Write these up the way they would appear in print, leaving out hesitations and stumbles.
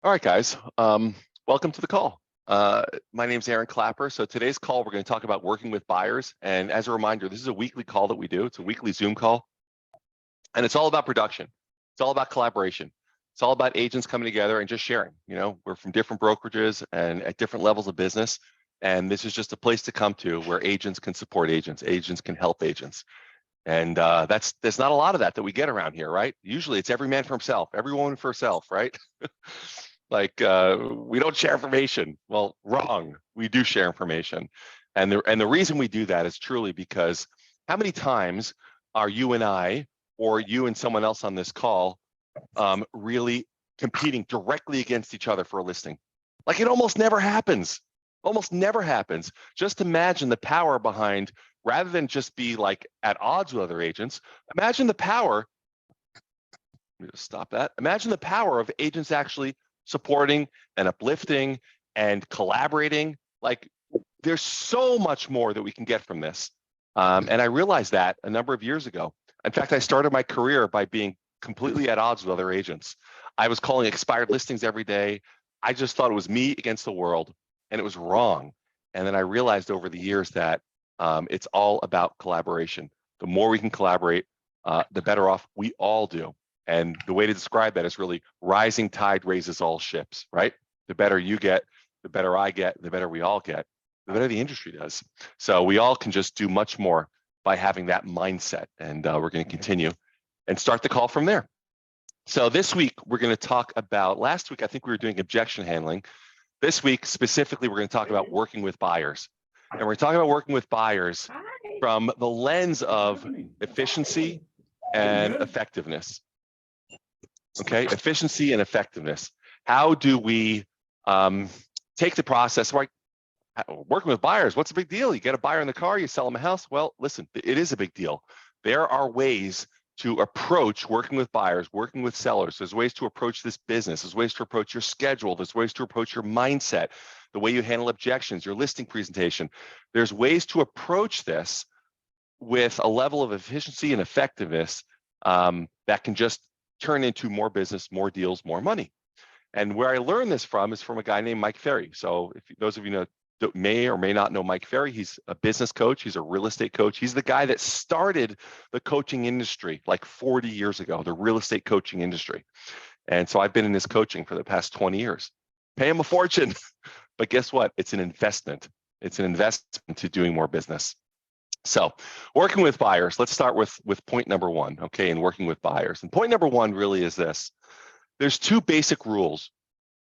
All right, guys. Welcome to the call. My name's Aaron Klapper. So today's call, we're going to talk about working with buyers. And as a reminder, this is a weekly call that we do. It's a weekly Zoom call, and it's all about production. It's all about collaboration. It's all about agents coming together and just sharing. You know, we're from different brokerages and at different levels of business, and this is just a place to come to where agents can support agents. Agents can help agents. And there's not a lot of that we get around here, right? Usually it's every man for himself, every woman for herself, right? We don't share information. Well, wrong. We do share information. And the reason we do that is truly because how many times are you and I, or you and someone else on this call, really competing directly against each other for a listing? Like, it almost never happens. Almost never happens. Just imagine the power behind, rather than just be like at odds with other agents, imagine the power. Let me just stop that. Imagine the power of agents actually supporting and uplifting and collaborating. Like, there's so much more that we can get from this. And I realized that a number of years ago. In fact, I started my career by being completely at odds with other agents. I was calling expired listings every day. I just thought it was me against the world, and it was wrong. And then I realized over the years that it's all about collaboration. The more we can collaborate, the better off we all do. And the way to describe that is really rising tide raises all ships, right? The better you get, the better I get, the better we all get, the better the industry does. So we all can just do much more by having that mindset. And we're going to continue and start the call from there. So this week, we're going to talk about, last week, I think we were doing objection handling. This week, specifically, we're going to talk about working with buyers. And we're talking about working with buyers from the lens of efficiency and effectiveness. Okay, efficiency and effectiveness. How do we take the process, right? Working with buyers, what's the big deal? You get a buyer in the car, you sell them a house. Well, listen, it is a big deal. There are ways to approach working with buyers, working with sellers. There's ways to approach this business. There's ways to approach your schedule. There's ways to approach your mindset, the way you handle objections, your listing presentation. There's ways to approach this with a level of efficiency and effectiveness that can just turn into more business, more deals, more money. And where I learned this from is from a guy named Mike Ferry. So if those of you know, may or may not know Mike Ferry, he's a business coach. He's a real estate coach. He's the guy that started the coaching industry like 40 years ago, the real estate coaching industry. And so I've been in this coaching for the past 20 years. Pay him a fortune, but guess what? It's an investment. It's an investment to doing more business. So working with buyers, let's start with point number one, okay, and working with buyers. And point number one really is this. There's two basic rules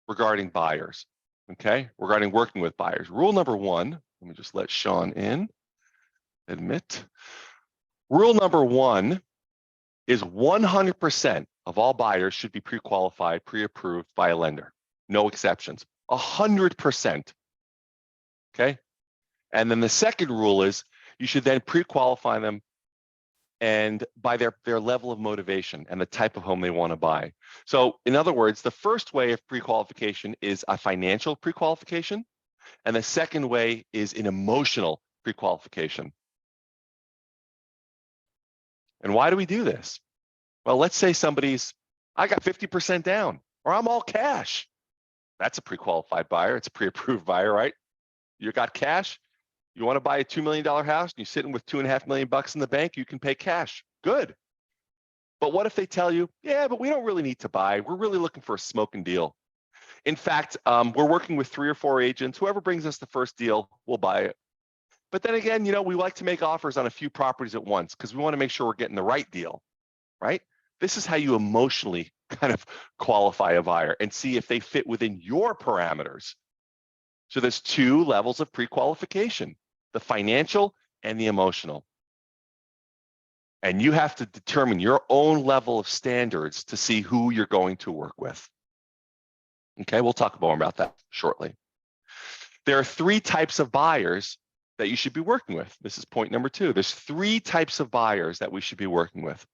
regarding buyers, okay, regarding working with buyers. Rule number one, let me just let Sean in, admit. Rule number one is 100% of all buyers should be pre-qualified, pre-approved by a lender. No exceptions, 100%, okay? And then the second rule is you should then pre-qualify them and by their level of motivation and the type of home they want to buy. So in other words, the first way of pre-qualification is a financial pre-qualification, and the second way is an emotional pre-qualification. And why do we do this? Well, let's say I got 50% down, or I'm all cash. That's a pre-qualified buyer. It's a pre-approved buyer, right? You got cash. You want to buy a $2 million house and you're sitting with $2.5 million in the bank, you can pay cash. Good. But what if they tell you, yeah, but we don't really need to buy. We're really looking for a smoking deal. In fact, we're working with 3 or 4 agents. Whoever brings us the first deal, we'll buy it. But then again, you know, we like to make offers on a few properties at once because we want to make sure we're getting the right deal, right? This is how you emotionally kind of qualify a buyer and see if they fit within your parameters. So there's 2 levels of pre-qualification, the financial and the emotional. And you have to determine your own level of standards to see who you're going to work with. Okay, we'll talk more about that shortly. There are 3 types of buyers that you should be working with. This is point number 2. There's 3 types of buyers that we should be working with.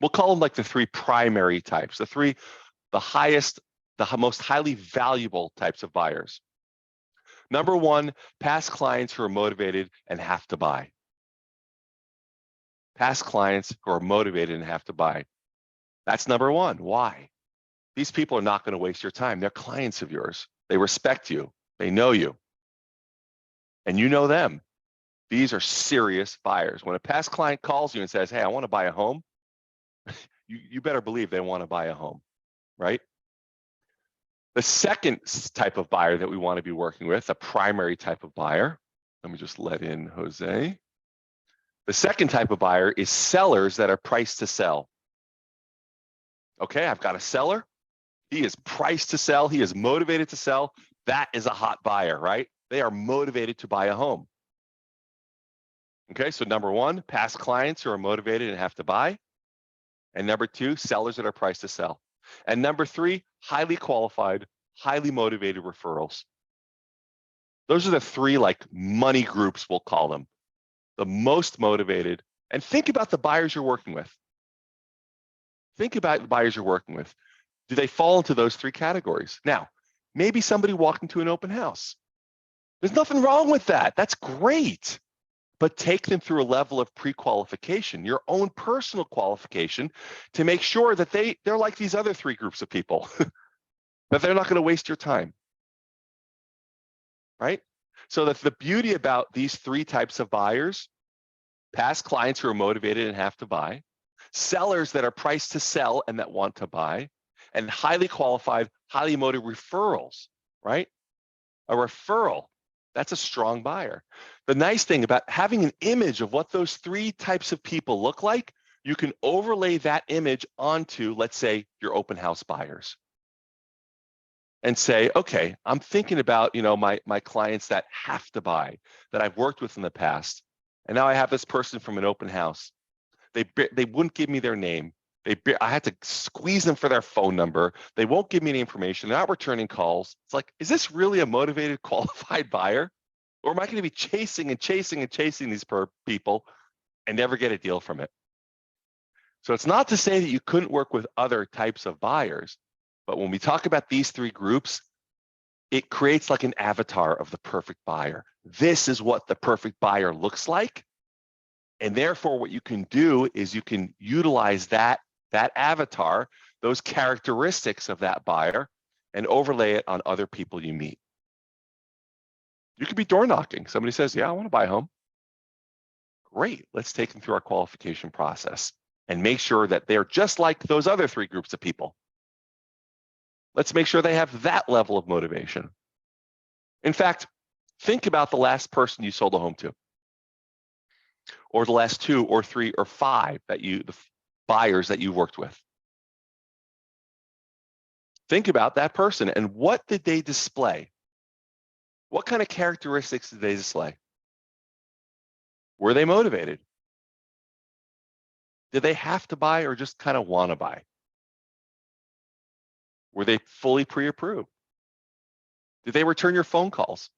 We'll call them like the 3 primary types, the most highly valuable types of buyers. Number 1, past clients who are motivated and have to buy. Past clients who are motivated and have to buy. That's number 1. Why? These people are not going to waste your time. They're clients of yours. They respect you. They know you. And you know them. These are serious buyers. When a past client calls you and says, hey, I want to buy a home, you better believe they want to buy a home, right? The second type of buyer that we want to be working with, a primary type of buyer, let me just let in Jose. The second type of buyer is sellers that are priced to sell. Okay, I've got a seller. He is priced to sell. He is motivated to sell. That is a hot buyer, right? They are motivated to buy a home. Okay, so number one, past clients who are motivated and have to buy. And number two, sellers that are priced to sell. And number three, highly qualified, highly motivated referrals. Those are the three like money groups, we'll call them. The most motivated. And think about the buyers you're working with. Think about the buyers you're working with. Do they fall into those three categories? Now, maybe somebody walked into an open house. There's nothing wrong with that. That's great. But take them through a level of pre-qualification, your own personal qualification, to make sure that they're like these other three groups of people, that they're not going to waste your time, right? So that's the beauty about these three types of buyers: past clients who are motivated and have to buy, sellers that are priced to sell and that want to buy, and highly qualified, highly motivated referrals, right? A referral, that's a strong buyer. The nice thing about having an image of what those three types of people look like, you can overlay that image onto, let's say, your open house buyers. And say, okay, I'm thinking about, my clients that have to buy, that I've worked with in the past. And now I have this person from an open house. They wouldn't give me their name. I had to squeeze them for their phone number. They won't give me any information. They're not returning calls. It's like, is this really a motivated, qualified buyer? Or am I going to be chasing and chasing and chasing these people and never get a deal from it? So it's not to say that you couldn't work with other types of buyers, but when we talk about these three groups, it creates like an avatar of the perfect buyer. This is what the perfect buyer looks like. And therefore, what you can do is you can utilize that avatar, those characteristics of that buyer, and overlay it on other people you meet. You could be door knocking. Somebody says, yeah, I want to buy a home. Great. Let's take them through our qualification process and make sure that they're just like those other three groups of people. Let's make sure they have that level of motivation. In fact, think about the last person you sold a home to, or the last 2 or 3 or 5 the buyers that you worked with. Think about that person and what did they display? What kind of characteristics did they display? Were they motivated? Did they have to buy or just kind of want to buy? Were they fully pre-approved? Did they return your phone calls?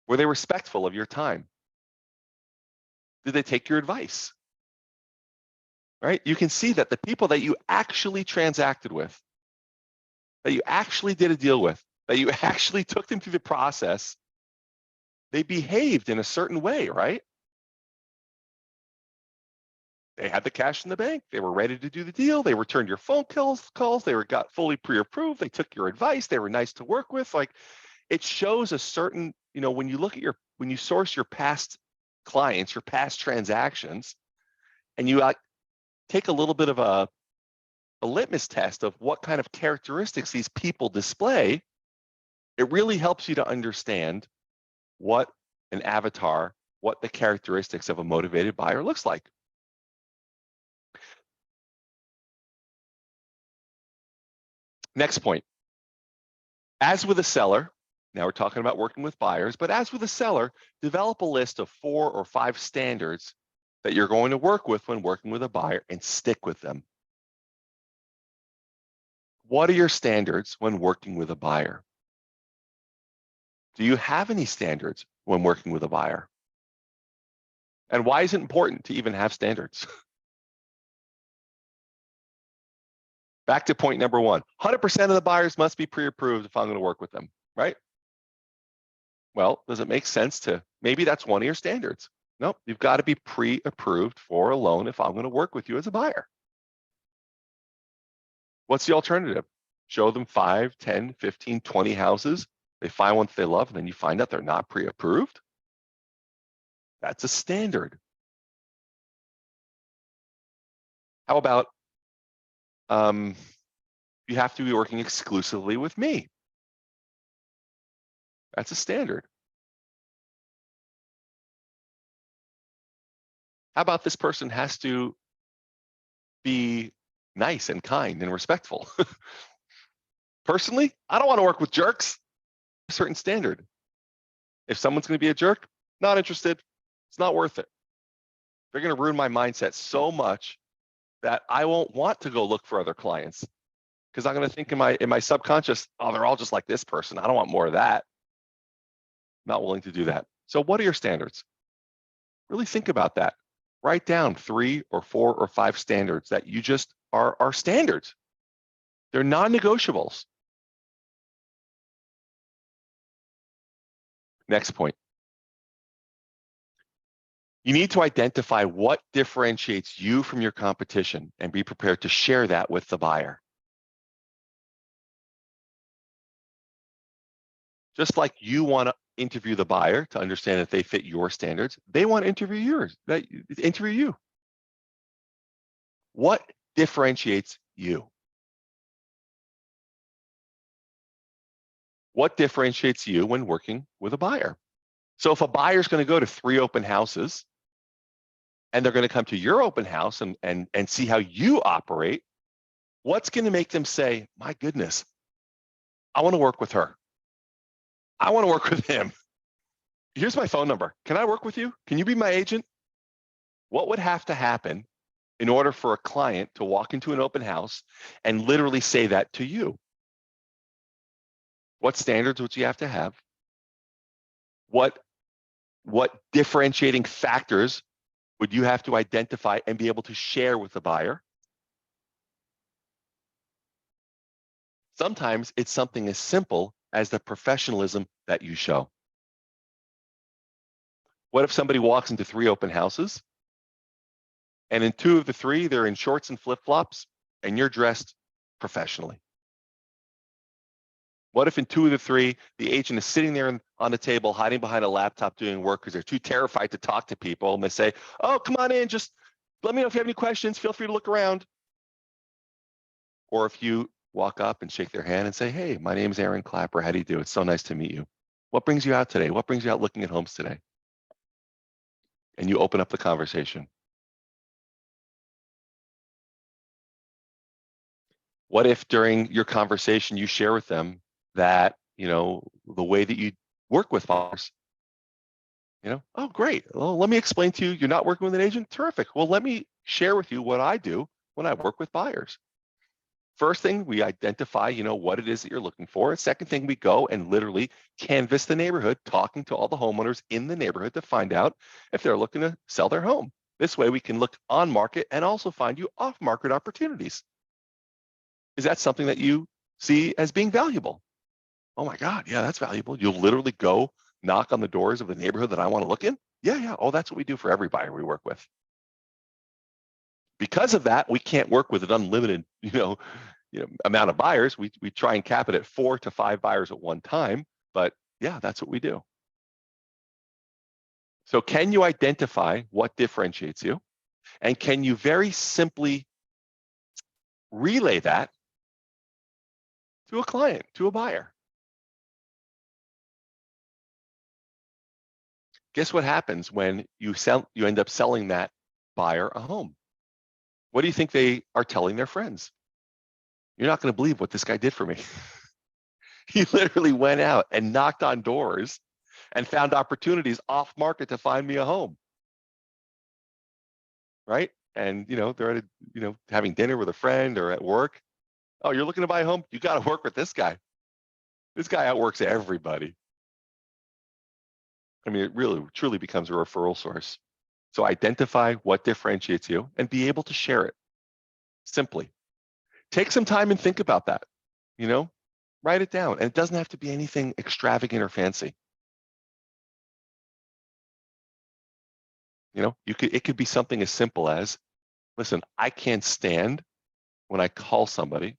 Were they respectful of your time? Did they take your advice? Right? You can see that the people that you actually transacted with, that you actually did a deal with, that you actually took them through the process, they behaved in a certain way, right? They had the cash in the bank. They were ready to do the deal. They returned your phone calls. They got fully pre-approved. They took your advice. They were nice to work with. Like, it shows a certain, when you look at when you source your past clients, your past transactions, and you take a little bit of a litmus test of what kind of characteristics these people display, it really helps you to understand what an avatar, what the characteristics of a motivated buyer looks like. Next point. As with a seller, now we're talking about working with buyers, but as with a seller, develop a list of 4 or 5 standards that you're going to work with when working with a buyer and stick with them. What are your standards when working with a buyer? Do you have any standards when working with a buyer? And why is it important to even have standards? Back to point number 1, 100% of the buyers must be pre-approved if I'm going to work with them, right? Well, does it make sense maybe that's one of your standards? Nope, you've got to be pre-approved for a loan if I'm going to work with you as a buyer. What's the alternative? Show them 5, 10, 15, 20 houses. They find one that they love, and then you find out they're not pre-approved. That's a standard. How about you have to be working exclusively with me? That's a standard. How about this person has to be nice and kind and respectful? Personally, I don't want to work with jerks. A certain standard. If someone's going to be a jerk, not interested. It's not worth it. They're going to ruin my mindset so much that I won't want to go look for other clients because I'm going to think in my subconscious, oh, they're all just like this person. I don't want more of that. Not willing to do that. So what are your standards? Really think about that. Write down 3 or 4 or 5 standards that you just are standards. They're non-negotiables. Next point. You need to identify what differentiates you from your competition and be prepared to share that with the buyer. Just like you want to interview the buyer to understand if they fit your standards, they want to interview you. What differentiates you? What differentiates you when working with a buyer? So if a buyer is going to go to 3 open houses and they're going to come to your open house and see how you operate, what's going to make them say, my goodness, I want to work with her. I want to work with him. Here's my phone number. Can I work with you? Can you be my agent? What would have to happen in order for a client to walk into an open house and literally say that to you? What standards would you have to have? What differentiating factors would you have to identify and be able to share with the buyer? Sometimes it's something as simple as the professionalism that you show. What if somebody walks into 3 open houses and in 2 of the 3, they're in shorts and flip-flops and you're dressed professionally? What if in 2 of the 3, the agent is sitting there on the table, hiding behind a laptop doing work because they're too terrified to talk to people, and they say, oh, come on in, just let me know if you have any questions, feel free to look around. Or if you walk up and shake their hand and say, hey, my name is Aaron Klapper, how do you do? It's so nice to meet you. What brings you out today? What brings you out looking at homes today? And you open up the conversation. What if during your conversation you share with them that, the way that you work with buyers, oh, great. Well, let me explain to you, you're not working with an agent? Terrific. Well, let me share with you what I do when I work with buyers. First thing, we identify, what it is that you're looking for. And second thing, we go and literally canvass the neighborhood, talking to all the homeowners in the neighborhood to find out if they're looking to sell their home. This way we can look on market and also find you off market opportunities. Is that something that you see as being valuable? Oh my God, yeah, that's valuable. You'll literally go knock on the doors of the neighborhood that I want to look in? Yeah. Oh, that's what we do for every buyer we work with. Because of that, we can't work with an unlimited, amount of buyers. We try and cap it at 4 to 5 buyers at one time. But yeah, that's what we do. So can you identify what differentiates you? And can you very simply relay that to a client, to a buyer? Guess what happens when you end up selling that buyer a home? What do you think they are telling their friends? You're not going to believe what this guy did for me. He literally went out and knocked on doors and found opportunities off market to find me a home. Right? And, they're at having dinner with a friend or at work. Oh, you're looking to buy a home? You got to work with this guy. This guy outworks everybody. I mean, it really, truly becomes a referral source. So identify what differentiates you and be able to share it simply. Take some time and think about that, write it down. And it doesn't have to be anything extravagant or fancy. It could be something as simple as, listen, I can't stand when I call somebody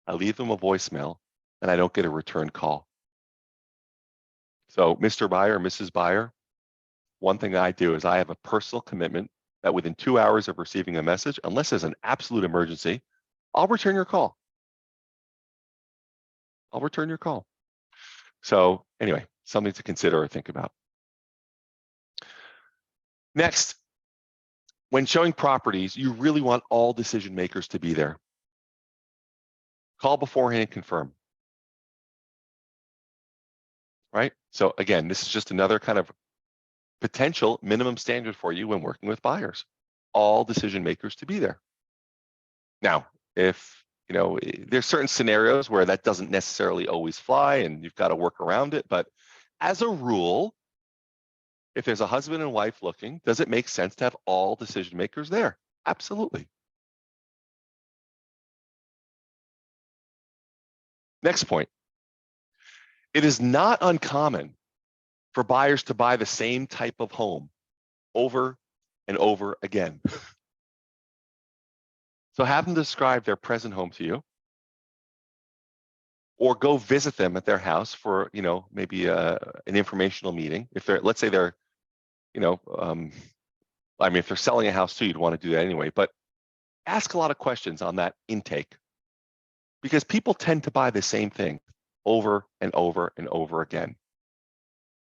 I leave them a voicemail, and I don't get a return call. So, Mr. Buyer, Mrs. Buyer, one thing I do is I have a personal commitment that within 2 hours of receiving a message, unless there's an absolute emergency, I'll return your call. I'll return your call. So anyway, something to consider or think about. Next, when showing properties, you really want all decision makers to be there. Call beforehand and confirm. Right? So again, this is just another kind of potential minimum standard for you when working with buyers. All decision makers to be there. Now, if there's certain scenarios where that doesn't necessarily always fly and you've got to work around it, but as a rule, if there's a husband and wife looking, does it make sense to have all decision makers there? Absolutely. Next point. It is not uncommon for buyers to buy the same type of home over and over again. So have them describe their present home to you, or go visit them at their house for, maybe an informational meeting. If they're, let's say they're, if they're selling a house too, you'd want to do that anyway, but ask a lot of questions on that intake, because people tend to buy the same thing over and over and over again.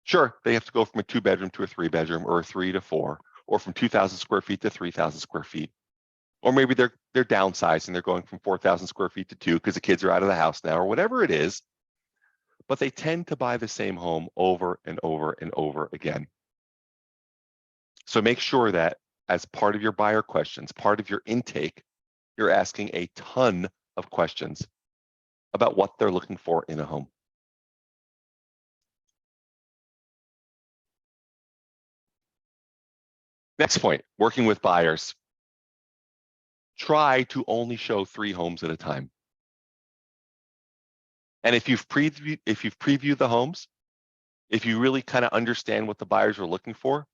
Sure, they have to go from a 2-bedroom to a 3-bedroom, or a 3 to 4, or from 2,000 square feet to 3,000 square feet. Or maybe they're downsizing, they're going from 4,000 square feet to 2 because the kids are out of the house now, or whatever it is. But they tend to buy the same home over and over and over again. So make sure that as part of your buyer questions, part of your intake, you're asking a ton of questions about what they're looking for in a home. Next point, working with buyers. Try to only show 3 homes at a time. And if you've previewed the homes, if you really kind of understand what the buyers are looking for,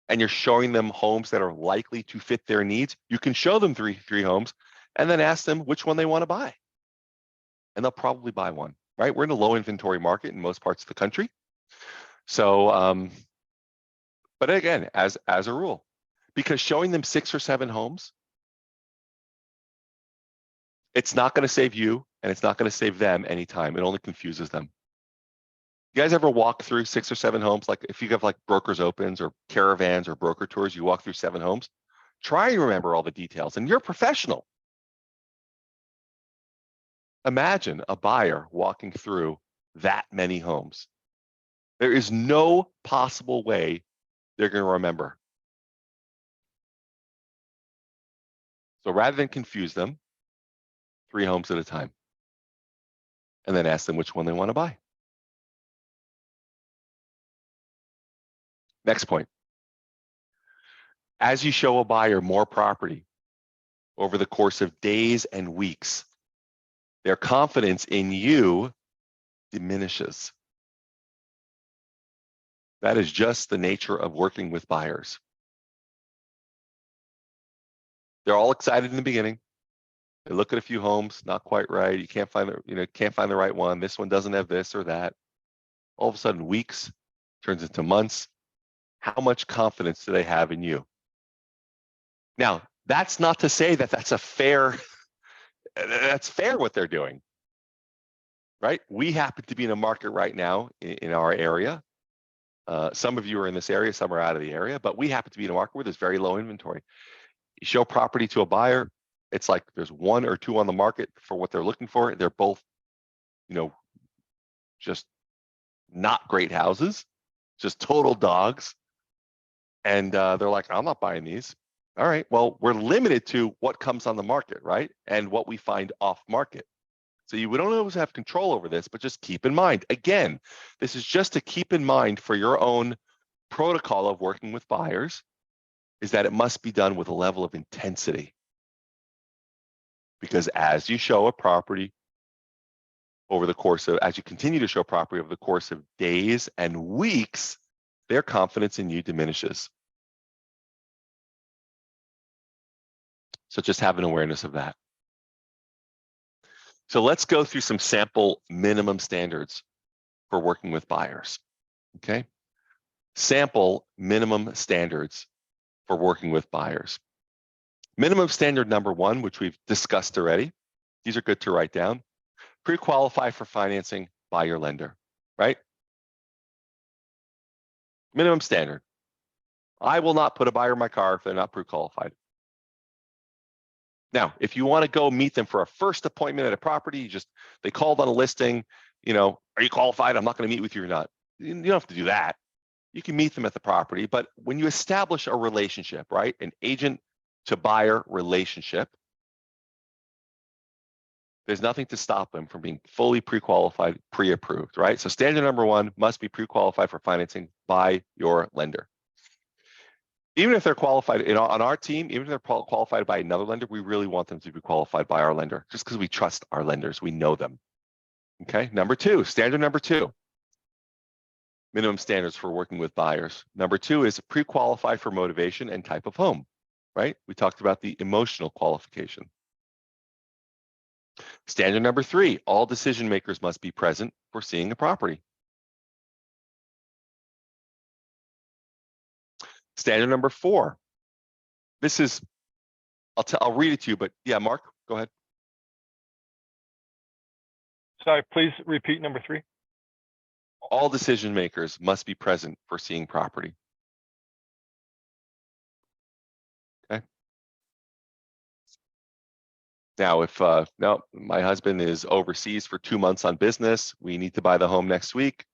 and you're showing them homes that are likely to fit their needs, you can show them three homes and then ask them which one they want to buy. And they'll probably buy one, right? We're in a low inventory market in most parts of the country. So, but again, as a rule, because showing them 6 or 7 homes, it's not going to save you and it's not going to save them any time. It only confuses them. You guys ever walk through 6 or 7 homes? Like if you have like brokers opens or caravans or broker tours, you walk through 7 homes. Try and remember all the details, and you're a professional. Imagine a buyer walking through that many homes. There is no possible way they're going to remember. So rather than confuse them, 3 homes at a time, and then ask them which one they want to buy. Next point. As you show a buyer more property over the course of days and weeks, their confidence in you diminishes. That is just the nature of working with buyers. They're all excited in the beginning. They look at a few homes, not quite right. You can't find the right one. This one doesn't have this or that. All of a sudden, weeks turns into months. How much confidence do they have in you? Now, that's not to say that that's fair what they're doing, right? We happen to be in a market right now in our area. Some of you are in this area, some are out of the area, but we happen to be in a market where there's very low inventory. You show property to a buyer, it's like there's 1 or 2 on the market for what they're looking for. They're both, just not great houses, just total dogs. And they're like, I'm not buying these. All right, well, we're limited to what comes on the market, right? And what we find off market. So we don't always have control over this, but just keep in mind, again, this is just to keep in mind for your own protocol of working with buyers, is that it must be done with a level of intensity. Because as you show a property as you continue to show property over the course of days and weeks, their confidence in you diminishes. So just have an awareness of that. So let's go through some sample minimum standards for working with buyers, okay? Sample minimum standards for working with buyers. Minimum standard number one, which we've discussed already. These are good to write down. Pre-qualify for financing by your lender, right? Minimum standard. I will not put a buyer in my car if they're not pre-qualified. Now, if you want to go meet them for a first appointment at a property, they called on a listing, are you qualified? I'm not going to meet with you or not. You don't have to do that. You can meet them at the property, but when you establish a relationship, right, an agent to buyer relationship, there's nothing to stop them from being fully pre-qualified, pre-approved, right? So standard number one must be pre-qualified for financing by your lender. Even if they're qualified on our team, even if they're qualified by another lender, we really want them to be qualified by our lender just because we trust our lenders. We know them. Okay. Number two, standard number two, minimum standards for working with buyers. Number two is pre-qualified for motivation and type of home, right? We talked about the emotional qualification. Standard number three, all decision makers must be present for seeing a property. Standard number four, this is, I'll read it to you, but yeah, Mark, go ahead. Sorry, please repeat number three. All decision makers must be present for seeing property. Okay. Now, if no, my husband is overseas for 2 months on business, we need to buy the home next week.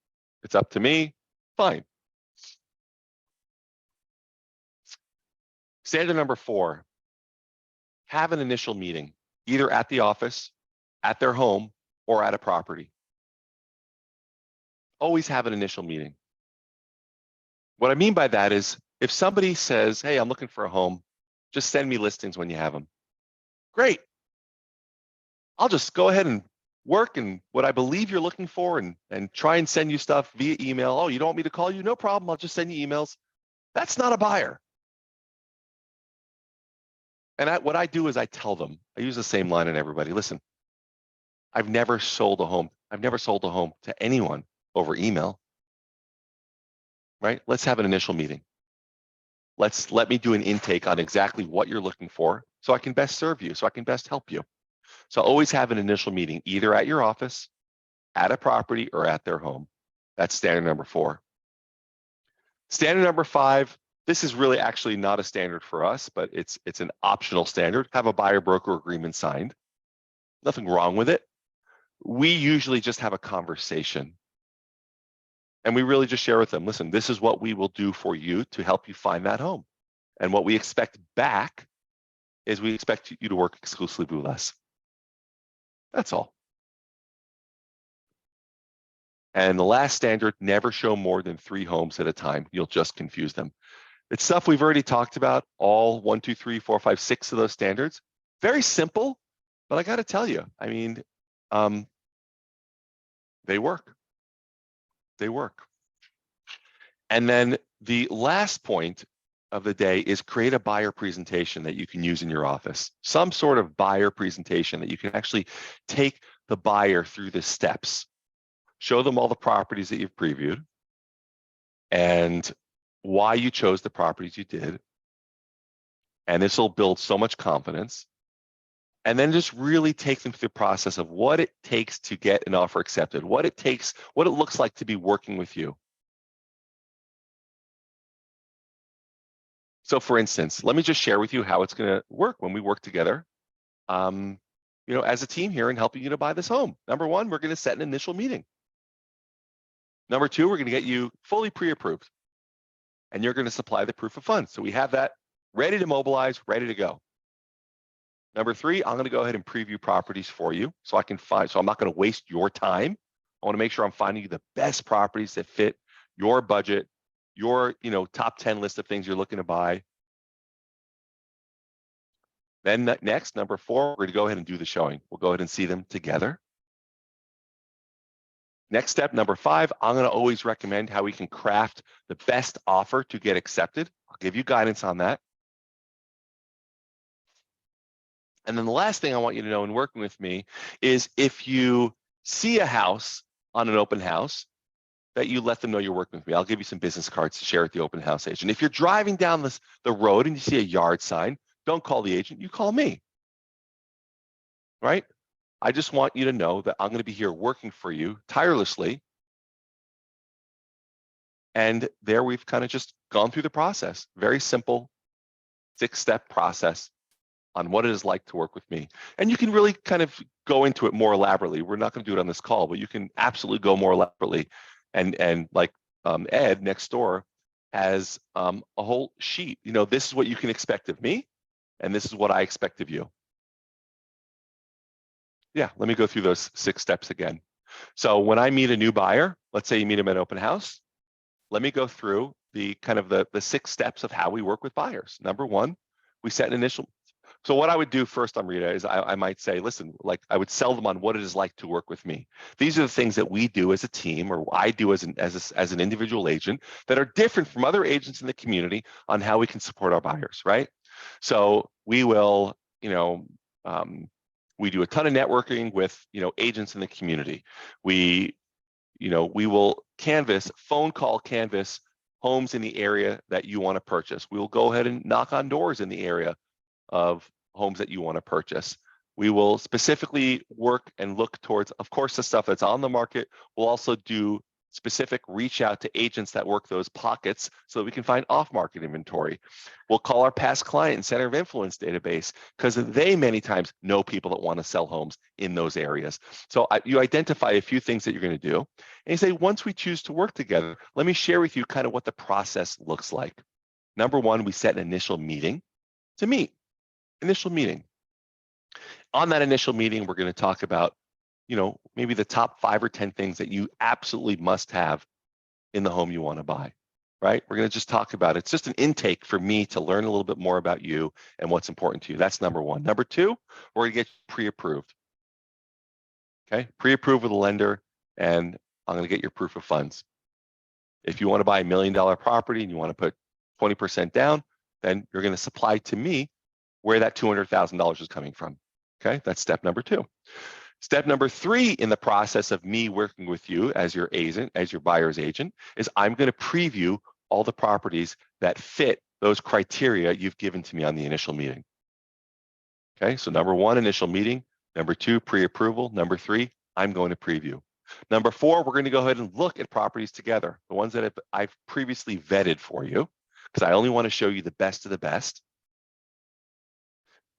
It's up to me. Fine. Standard number four, have an initial meeting, either at the office, at their home, or at a property. Always have an initial meeting. What I mean by that is if somebody says, hey, I'm looking for a home, just send me listings when you have them. Great. I'll just go ahead and work and what I believe you're looking for and try and send you stuff via email. Oh, you don't want me to call you? No problem. I'll just send you emails. That's not a buyer. And what I do is I tell them, I use the same line on everybody. Listen, I've never sold a home. I've never sold a home to anyone over email, right? Let's have an initial meeting. Let me do an intake on exactly what you're looking for so I can best serve you, so I can best help you. So always have an initial meeting, either at your office, at a property, or at their home. That's standard number four. Standard number five, this is really actually not a standard for us, but it's an optional standard. Have a buyer broker agreement signed. Nothing wrong with it. We usually just have a conversation. And we really just share with them, listen, this is what we will do for you to help you find that home. And what we expect back is we expect you to work exclusively with us. That's all. And the last standard, never show more than 3 homes at a time. You'll just confuse them. It's stuff we've already talked about, all 1, 2, 3, 4, 5, 6 of those standards. Very simple, but I got to tell you, I mean, they work. They work. And then the last point of the day is create a buyer presentation that you can use in your office. Some sort of buyer presentation that you can actually take the buyer through the steps. Show them all the properties that you've previewed and why you chose the properties you did. And this will build so much confidence. And then just really take them through the process of what it takes to get an offer accepted, what it looks like to be working with you. So for instance, let me just share with you how it's going to work when we work together, as a team here in helping you to buy this home. Number one, we're going to set an initial meeting. Number two, we're going to get you fully pre-approved, and you're going to supply the proof of funds. So we have that ready to mobilize, ready to go. Number three, I'm going to go ahead and preview properties for you so I'm not going to waste your time. I want to make sure I'm finding you the best properties that fit your budget, your top 10 list of things you're looking to buy. Then next, number four, we're going to go ahead and do the showing. We'll go ahead and see them together. Next step, number five, I'm going to always recommend how we can craft the best offer to get accepted. I'll give you guidance on that. And then the last thing I want you to know in working with me is if you see a house on an open house, that you let them know you're working with me. I'll give you some business cards to share with the open house agent. If you're driving down the road and you see a yard sign, don't call the agent, you call me, right? I just want you to know that I'm going to be here working for you tirelessly. And there we've kind of just gone through the process. Very simple, 6-step process on what it is like to work with me. And you can really kind of go into it more elaborately. We're not going to do it on this call, but you can absolutely go more elaborately. And like Ed next door has a whole sheet. You know, this is what you can expect of me, and this is what I expect of you. Yeah, let me go through those 6 steps again. So when I meet a new buyer, let's say you meet them at open house, let me go through the kind of the 6 steps of how we work with buyers. Number 1, we set an initial. So what I would do first, Amrita, is I might say, listen, like I would sell them on what it is like to work with me. These are the things that we do as a team, or I do as an individual agent, that are different from other agents in the community on how we can support our buyers, right? So we will, we do a ton of networking with, agents in the community. We will phone call canvas homes in the area that you want to purchase. We will go ahead and knock on doors in the area of homes that you want to purchase. We will specifically work and look towards, of course, the stuff that's on the market. We'll also do specific reach out to agents that work those pockets so that we can find off-market inventory. We'll call our past client and center of influence database because they many times know people that want to sell homes in those areas. So you identify a few things that you're going to do, and you say, once we choose to work together, let me share with you kind of what the process looks like. Number 1, we set an initial meeting to meet. Initial meeting. On that initial meeting, we're going to talk about, maybe the top 5 or 10 things that you absolutely must have in the home you want to buy, right? We're going to just talk about it. It's just an intake for me to learn a little bit more about you and what's important to you. That's number 1. Number 2, we're going to get pre-approved. Okay, pre-approved with a lender, and I'm going to get your proof of funds. If you want to buy $1 million property and you want to put 20% down, then you're going to supply to me where that $200,000 is coming from. Okay, that's step number 2. Step number 3 in the process of me working with you as your agent, as your buyer's agent, is I'm going to preview all the properties that fit those criteria you've given to me on the initial meeting. Okay, so number 1, initial meeting. Number 2, pre-approval. Number 3, I'm going to preview. Number 4, we're going to go ahead and look at properties together, the ones that I've previously vetted for you, because I only want to show you the best of the best.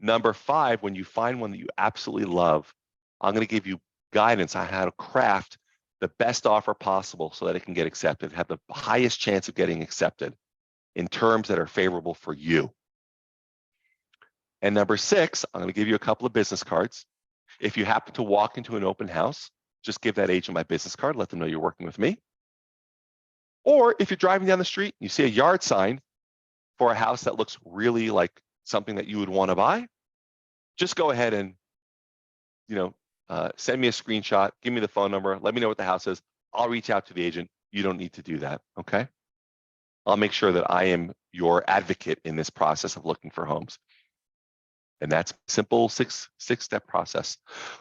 Number 5, when you find one that you absolutely love, I'm going to give you guidance on how to craft the best offer possible so that it can get accepted, have the highest chance of getting accepted in terms that are favorable for you. And number 6, I'm going to give you a couple of business cards. If you happen to walk into an open house, just give that agent my business card, let them know you're working with me. Or if you're driving down the street, you see a yard sign for a house that looks really like something that you would want to buy, just go ahead and, send me a screenshot, give me the phone number, let me know what the house is. I'll reach out to the agent. You don't need to do that, okay? I'll make sure that I am your advocate in this process of looking for homes. And that's simple six-step process.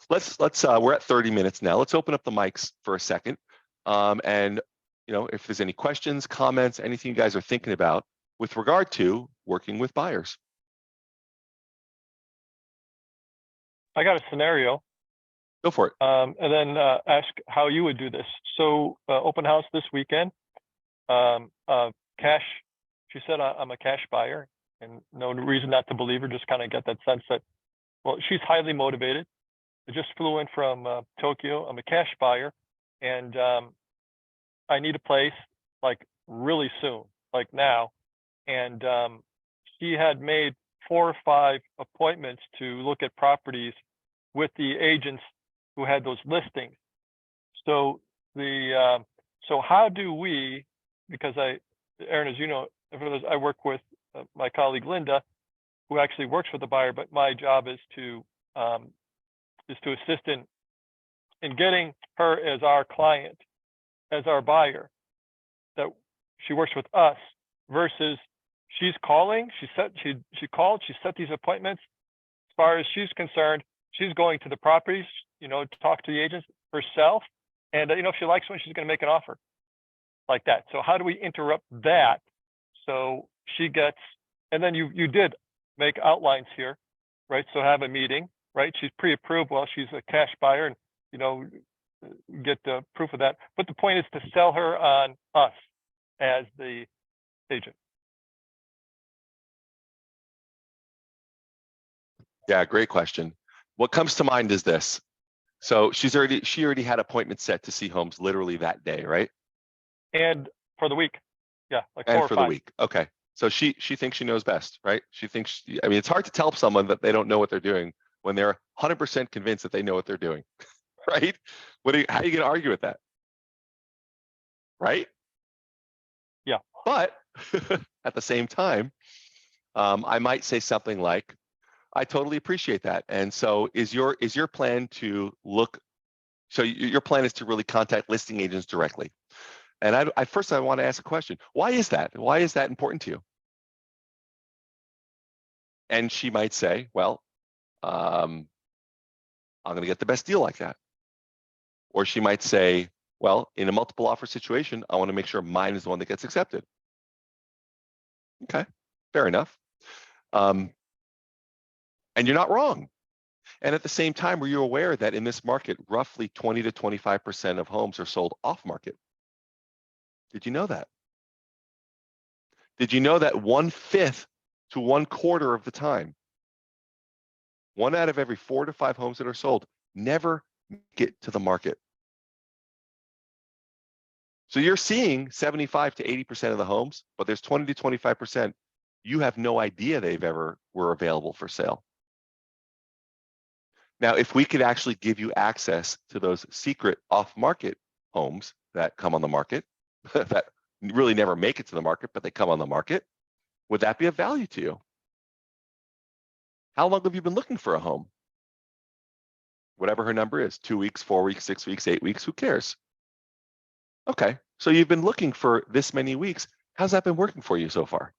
We're at 30 minutes now. Let's open up the mics for a second. And if there's any questions, comments, anything you guys are thinking about with regard to working with buyers. I got a scenario. Go for it. And then ask how you would do this. So open house this weekend. Cash. She said I'm a cash buyer, and no reason not to believe her. Just kind of get that sense that, well, she's highly motivated. I just flew in from Tokyo. I'm a cash buyer, and I need a place like really soon, like now. And she had made 4 or 5 appointments to look at properties with the agents who had those listings. So so how do we, because Aaron, as you know, I work with my colleague Linda, who actually works for the buyer, but my job is to assist in getting her as our client, as our buyer, that she works with us, versus she's calling. She called, she set these appointments. far as she's concerned, she's going to the properties, you know, to talk to the agents herself. And, you know, if she likes one, she's going to make an offer like that. So how do we interrupt that? So she gets, and then you did make outlines here, right? So have a meeting, right? She's pre-approved. Well, she's a cash buyer and, you know, get the proof of that. But the point is to sell her on us as the agent. Yeah, great question. What comes to mind is this. So she already had appointments set to see homes literally that day, right? And for the week. Yeah, like And 4 or for the 5. week. Okay. So she thinks she knows best, right? She thinks, I mean, it's hard to tell someone that they don't know what they're doing when they're 100% convinced that they know what they're doing, right? How are you going to argue with that? Right? Yeah. But at the same time, I might say something like, I totally appreciate that. And so is your plan to look, so your plan is to really contact listing agents directly. And I first want to ask a question. Why is that? Why is that important to you? And she might say, well, I'm going to get the best deal like that. Or she might say, well, in a multiple offer situation, I want to make sure mine is the one that gets accepted. Okay, fair enough. And you're not wrong. And at the same time, were you aware that in this market, roughly 20 to 25% of homes are sold off market? Did you know that? Did you know that 1/5 to 1/4 of the time, 1 out of every 4 to 5 homes that are sold never get to the market? So you're seeing 75 to 80% of the homes, but there's 20 to 25% you have no idea they've ever were available for sale. Now, if we could actually give you access to those secret off-market homes that come on the market, that really never make it to the market, but they come on the market, would that be of value to you? How long have you been looking for a home? Whatever her number is, 2 weeks, 4 weeks, 6 weeks, 8 weeks, who cares? Okay, so you've been looking for this many weeks. How's that been working for you so far?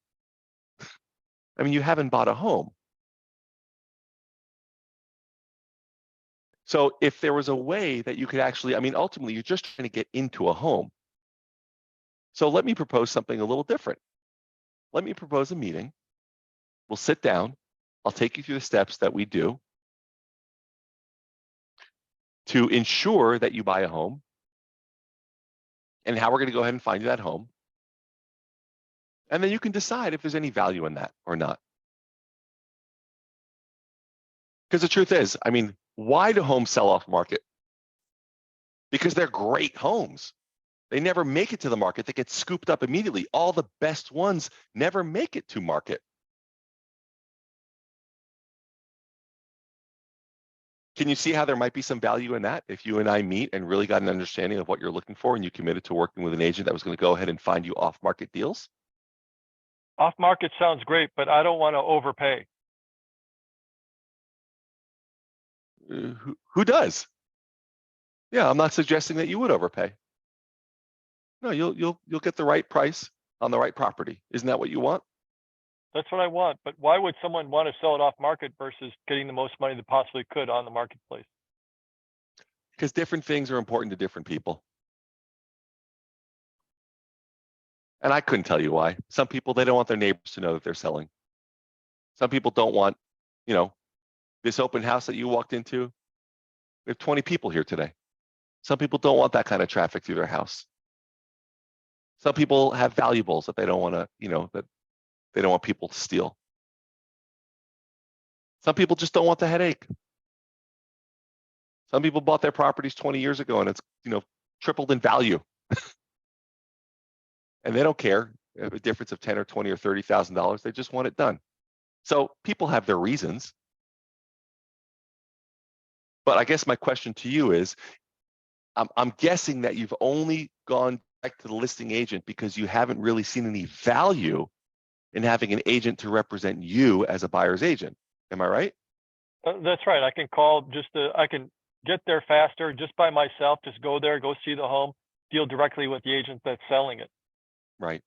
I mean, you haven't bought a home. So if there was a way that you could actually, I mean, ultimately, you're just trying to get into a home. So let me propose something a little different. Let me propose a meeting. We'll sit down. I'll take you through the steps that we do to ensure that you buy a home and how we're going to go ahead and find you that home. And then you can decide if there's any value in that or not. Because the truth is, I mean, why do homes sell off market? Because they're great homes. They never make it to the market. They get scooped up immediately. All the best ones never make it to market. Can you see how there might be some value in that if you and I meet and really got an understanding of what you're looking for and you committed to working with an agent that was going to go ahead and find you off-market deals? Off-market sounds great, but I don't want to overpay. Who does? Yeah, I'm not suggesting that you would overpay. No, you'll get the right price on the right property. Isn't that what you want? That's what I want. But why would someone want to sell it off market versus getting the most money they possibly could on the marketplace? Because different things are important to different people. And I couldn't tell you why. Some people, they don't want their neighbors to know that they're selling. Some people don't want, you know, this open house that you walked into. We have 20 people here today. Some people don't want that kind of traffic through their house. Some people have valuables that they don't want to, you know, that they don't want people to steal. Some people just don't want the headache. Some people bought their properties 20 years ago and it's, you know, tripled in value. And they don't care if a difference of 10 or 20 or $30,000. They just want it done. So people have their reasons. But I guess my question to you is, I'm guessing that you've only gone back to the listing agent because you haven't really seen any value in having an agent to represent you as a buyer's agent. Am I right? That's right. I can call I can get there faster just by myself. Just go there, go see the home, deal directly with the agent that's selling it. Right.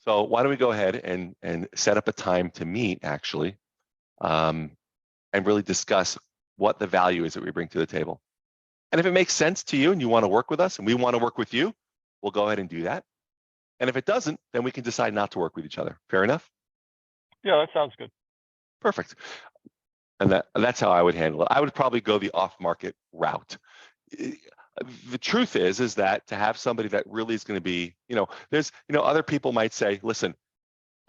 So why don't we go ahead and set up a time to meet, actually. and really discuss what the value is that we bring to the table. And if it makes sense to you and you want to work with us and we want to work with you, we'll go ahead and do that. And if it doesn't, then we can decide not to work with each other. Fair enough? Yeah, that sounds good. Perfect. And that's how I would handle it. I would probably go the off-market route. The truth is that to have somebody that really is going to be, there's, other people might say, listen,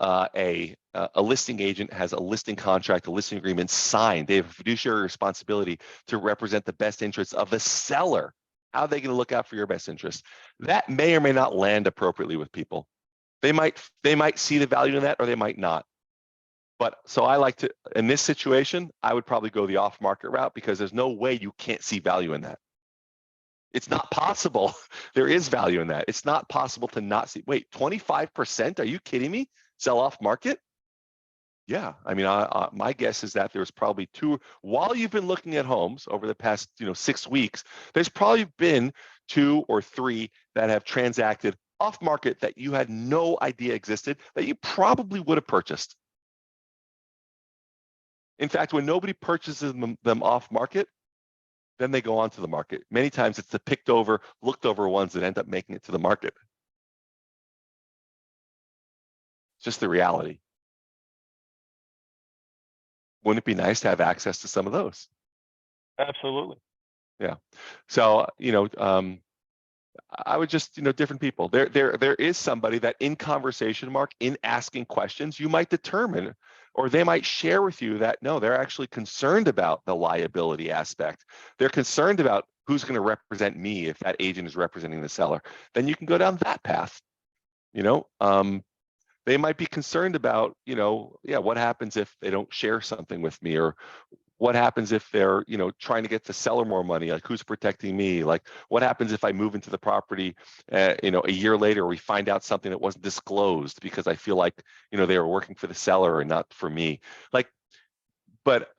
a listing agent has a listing contract, a listing agreement signed. They have a fiduciary responsibility to represent the best interests of the seller. How are they going to look out for your best interest? That may or may not land appropriately with people. They might see the value in that, or they might not. But so I like to, in this situation, I would probably go the off-market route because there's no way you can't see value in that. It's not possible. There is value in that. It's not possible to not see. Wait, 25%? Are you kidding me? Sell off market? Yeah, I mean, my guess is that there's probably while you've been looking at homes over the past 6 weeks, there's probably been 2 or 3 that have transacted off market that you had no idea existed that you probably would have purchased. In fact, when nobody purchases them off market, then they go onto the market. Many times it's the picked over, looked over ones that end up making it to the market. It's just the reality. Wouldn't it be nice to have access to some of those? Absolutely. Yeah. So, I would just, different people. There is somebody that in conversation, Mark, in asking questions, you might determine, or they might share with you that no, they're actually concerned about the liability aspect. They're concerned about who's going to represent me if that agent is representing the seller. Then you can go down that path. They might be concerned about, what happens if they don't share something with me, or what happens if they're, trying to get the seller more money? Like, who's protecting me? Like, what happens if I move into the property, a year later, we find out something that wasn't disclosed because I feel like, they were working for the seller and not for me. Like, but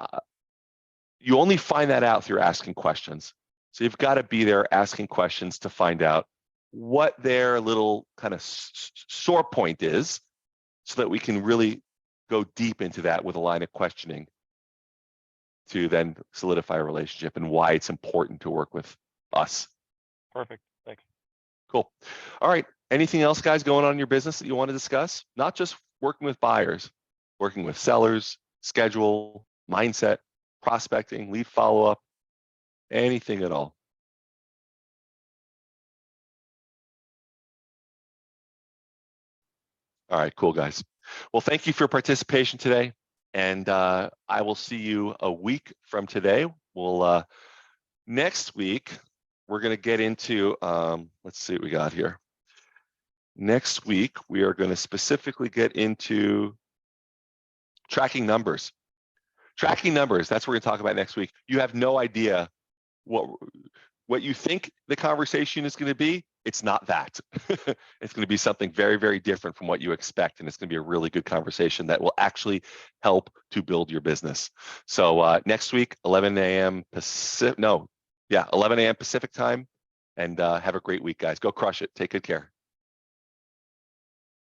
you only find that out through asking questions. So you've got to be there asking questions to find out what their little kind of sore point is, so that we can really go deep into that with a line of questioning to then solidify a relationship and why it's important to work with us. Perfect. Thanks. Cool. All right. Anything else, guys, going on in your business that you want to discuss? Not just working with buyers, working with sellers, schedule, mindset, prospecting, lead follow-up, anything at all. All right, cool, guys. Well, thank you for your participation today. And I will see you a week from today. We'll next week, we're going to get into, let's see what we got here. Next week, we are going to specifically get into tracking numbers. Tracking numbers, that's what we're going to talk about next week. You have no idea what you think the conversation is going to be. It's not that. It's going to be something very, very different from what you expect. And it's going to be a really good conversation that will actually help to build your business. So next week, 11 a.m. Pacific, 11 a.m. Pacific time. And have a great week, guys. Go crush it. Take good care.